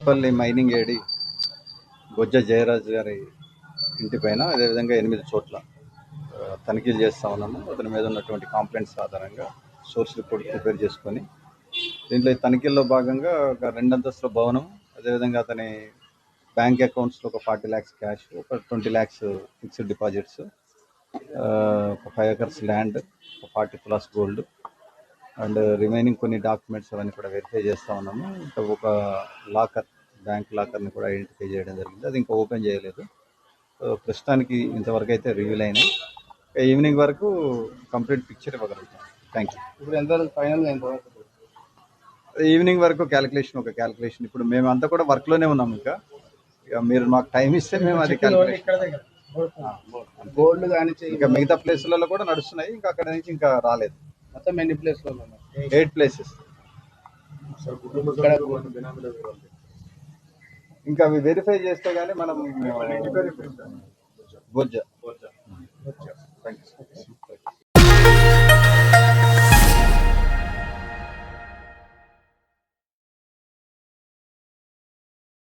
పల్లి mining AD బొజ్జ జయరాజ్ గారి ఇంటి పైన అదేవిధంగా 8 చోట్ల తనిఖీలు చేస్తా ఉన్నాము. అతని మీద ఉన్నటువంటి కాంప్లైంట్స్ ఆధారంగా సోర్స్ రిపోర్ట్ ప్రిపేర్ చేసుకొని దీంట్లో ఈ తనిఖీల్లో భాగంగా ఒక 2 అంతస్తుల భవనం, అదేవిధంగా అతని బ్యాంక్ అకౌంట్స్లో ఒక 40 lakhs క్యాష్, ఒక 20 lakhs ఫిక్స్డ్ డిపాజిట్స్, ఒక 5 acres ల్యాండ్, ఒక 40 tulas గోల్డ్ అండ్ రిమైనింగ్ కొన్ని డాక్యుమెంట్స్ అవన్నీ కూడా వెరిఫై చేస్తూ ఉన్నాము. ఇంకా ఒక లాకర్, బ్యాంక్ లాకర్ని కూడా ఐడెంటిఫై చేయడం జరిగింది. అది ఇంకా ఓపెన్ చేయలేదు. ప్రస్తుతానికి ఇంతవరకు అయితే రివీల్ అయినాయి. ఈవినింగ్ వరకు కంప్లీట్ పిక్చర్ ఇవ్వగలుగుతాం. Thank you. ఇప్పుడు ఎంతవరకు ఫైనల్గా ఎంతవరకు ఈవినింగ్ వరకు ఒక క్యాలిక్యులేషన్. ఇప్పుడు మేము అంతా కూడా వర్క్లోనే ఉన్నాము. ఇంకా మీరు మాకు టైం ఇస్తే మేము అది క్యాలిక్యులేషన్. గోల్డ్ కానీ ఇంకా మిగతా ప్లేసులలో కూడా నడుస్తున్నాయి. ఇంకా అక్కడ నుంచి ఇంకా రాలేదు. మొత్తం ఎన్ని ప్లేస్లో 8 places. ఇంకా అవి వెరిఫై చేస్తే గానీ మనం బొజ్జ. Thank you.